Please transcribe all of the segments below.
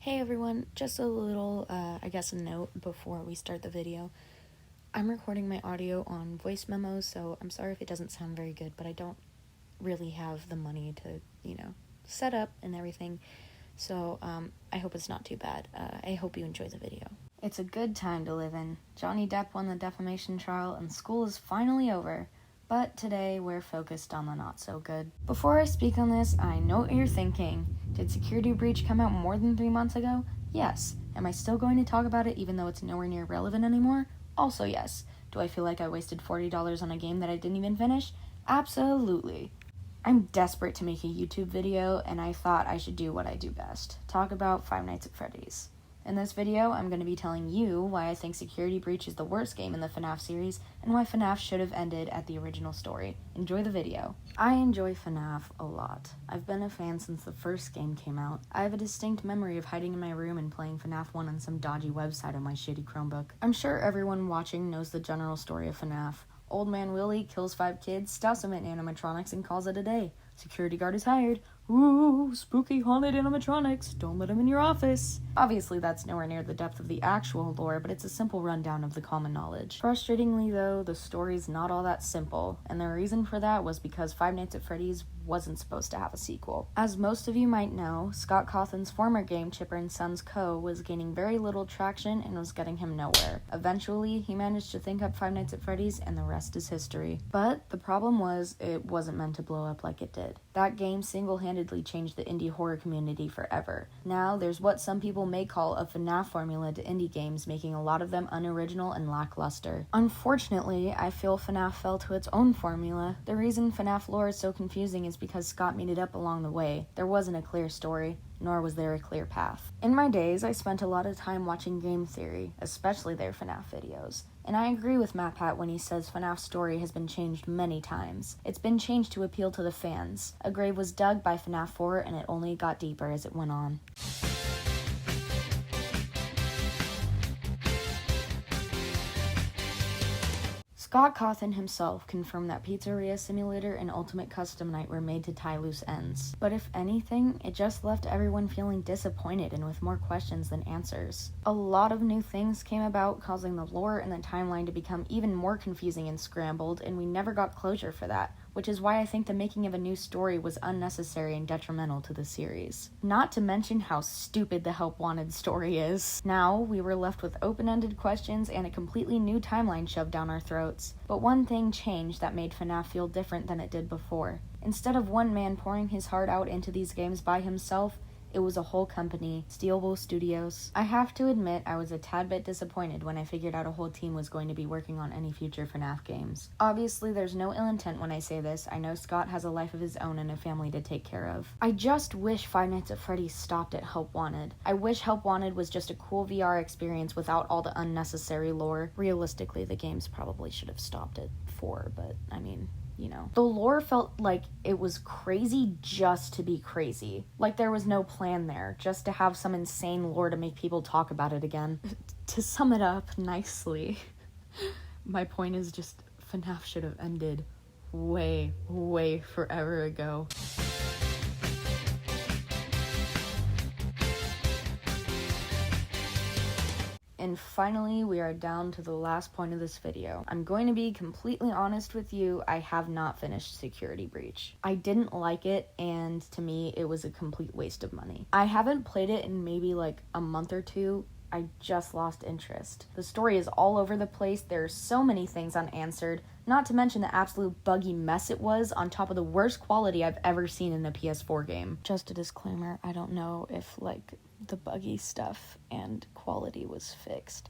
Hey everyone, just a little, a note before we start the video. I'm recording my audio on voice memos, so I'm sorry if it doesn't sound very good, but I don't really have the money to, set up and everything. So, I hope it's not too bad. I hope you enjoy the video. It's a good time to live in. Johnny Depp won the defamation trial and school is finally over. But today, we're focused on the not-so-good. Before I speak on this, I know what you're thinking. Did Security Breach come out more than 3 months ago? Yes. Am I still going to talk about it even though it's nowhere near relevant anymore? Also yes. Do I feel like I wasted $40 on a game that I didn't even finish? Absolutely. I'm desperate to make a YouTube video, and I thought I should do what I do best. Talk about Five Nights at Freddy's. In this video, I'm going to be telling you why I think Security Breach is the worst game in the Fnaf series, and why Fnaf should have ended at the original story. Enjoy the video. I enjoy Fnaf a lot. I've been a fan since the first game came out. I have a distinct memory of hiding in my room and playing Fnaf 1 on some dodgy website on my shitty Chromebook. I'm sure everyone watching knows the general story of Fnaf. Old man Willie kills 5 kids, stuffs them in animatronics, and calls it a day. Security guard is hired. Ooh, spooky haunted animatronics. Don't let them in your office. Obviously, that's nowhere near the depth of the actual lore, but it's a simple rundown of the common knowledge. Frustratingly, though, the story's not all that simple, and the reason for that was because Five Nights at Freddy's wasn't supposed to have a sequel. As most of you might know, Scott Cawthon's former game, Chipper & Sons Co. was gaining very little traction and was getting him nowhere. Eventually, he managed to think up Five Nights at Freddy's, and the rest is history. But the problem was, it wasn't meant to blow up like it did. That game single-handedly changed the indie horror community forever. Now, there's what some people may call a FNAF formula to indie games, making a lot of them unoriginal and lackluster. Unfortunately, I feel FNAF fell to its own formula. The reason FNAF lore is so confusing is because Scott made it up along the way. There wasn't a clear story, nor was there a clear path. In my days, I spent a lot of time watching Game Theory, especially their FNAF videos. And I agree with MatPat when he says FNAF's story has been changed many times. It's been changed to appeal to the fans. A grave was dug by FNAF 4 and it only got deeper as it went on. Scott Cawthon himself confirmed that Pizzeria Simulator and Ultimate Custom Night were made to tie loose ends. But if anything, it just left everyone feeling disappointed and with more questions than answers. A lot of new things came about, causing the lore and the timeline to become even more confusing and scrambled, and we never got closure for that, which is why I think the making of a new story was unnecessary and detrimental to the series. Not to mention how stupid the Help Wanted story is. Now, we were left with open-ended questions and a completely new timeline shoved down our throats. But one thing changed that made FNAF feel different than it did before. Instead of one man pouring his heart out into these games by himself, it was a whole company, Steelable Studios. I have to admit I was a tad bit disappointed when I figured out a whole team was going to be working on any future FNAF games. Obviously, there's no ill intent when I say this. I know Scott has a life of his own and a family to take care of. I just wish Five Nights at Freddy's stopped at Help Wanted. I wish Help Wanted was just a cool VR experience without all the unnecessary lore. Realistically, the games probably should have stopped at 4, but I mean, the lore felt like it was crazy just to be crazy. Like there was no plan there, just to have some insane lore to make people talk about it again. To sum it up nicely, my point is just FNAF should have ended way, way forever ago. And finally, we are down to the last point of this video. I'm going to be completely honest with you, I have not finished Security Breach. I didn't like it, and to me, it was a complete waste of money. I haven't played it in maybe like a month or two. I just lost interest. The story is all over the place, there are so many things unanswered, not to mention the absolute buggy mess it was, on top of the worst quality I've ever seen in a PS4 game. Just a disclaimer, I don't know if the buggy stuff and quality was fixed.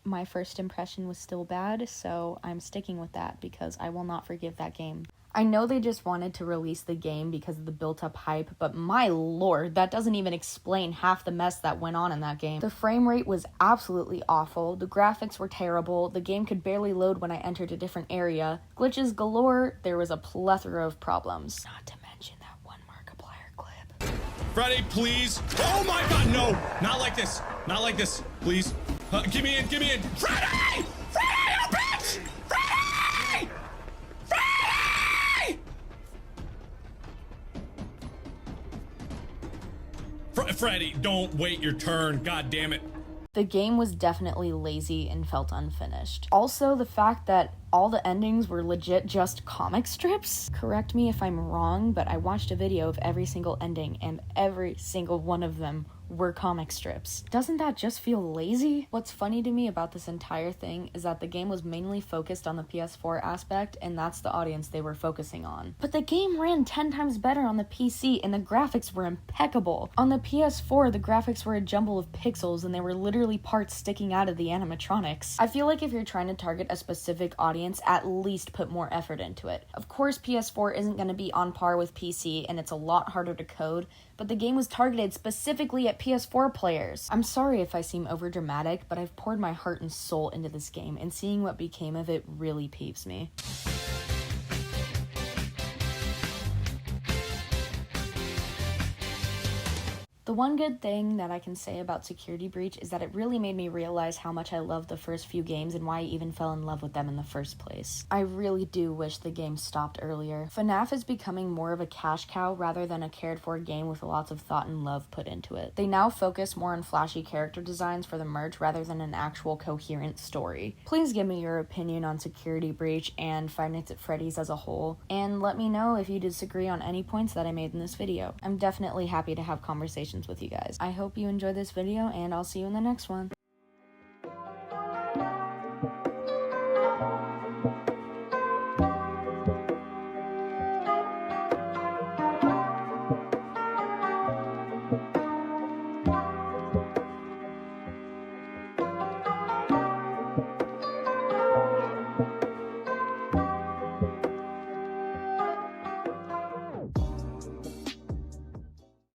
My first impression was still bad, so I'm sticking with that because I will not forgive that game. I know they just wanted to release the game because of the built-up hype, but my lord, that doesn't even explain half the mess that went on in that game. The frame rate was absolutely awful, the graphics were terrible, the game could barely load when I entered a different area, glitches galore, there was a plethora of problems. Not to mention that one Markiplier clip. Freddy, please. Oh my god, no! Not like this. Not like this. Please. Give me in, give me in. Freddy! Freddy, you bitch! Freddy! Freddy! Freddy, don't wait your turn. God damn it. The game was definitely lazy and felt unfinished. Also, the fact that all the endings were legit just comic strips? Correct me if I'm wrong, but I watched a video of every single ending, and every single one of them were comic strips. Doesn't that just feel lazy? What's funny to me about this entire thing is that the game was mainly focused on the PS4 aspect, and that's the audience they were focusing on. But the game ran 10 times better on the PC, and the graphics were impeccable. On the PS4, the graphics were a jumble of pixels, and they were literally parts sticking out of the animatronics. I feel like if you're trying to target a specific audience, at least put more effort into it. Of course, PS4 isn't going to be on par with PC, and it's a lot harder to code, but the game was targeted specifically at PS4 players. I'm sorry if I seem overdramatic, but I've poured my heart and soul into this game, and seeing what became of it really peeves me. The one good thing that I can say about Security Breach is that it really made me realize how much I loved the first few games and why I even fell in love with them in the first place. I really do wish the game stopped earlier. Fnaf is becoming more of a cash cow rather than a cared for game with lots of thought and love put into it. They now focus more on flashy character designs for the merch rather than an actual coherent story. Please give me your opinion on Security Breach and Five Nights at Freddy's as a whole, and let me know if you disagree on any points that I made in this video. I'm definitely happy to have conversations with you guys. I hope you enjoyed this video, and I'll see you in the next one.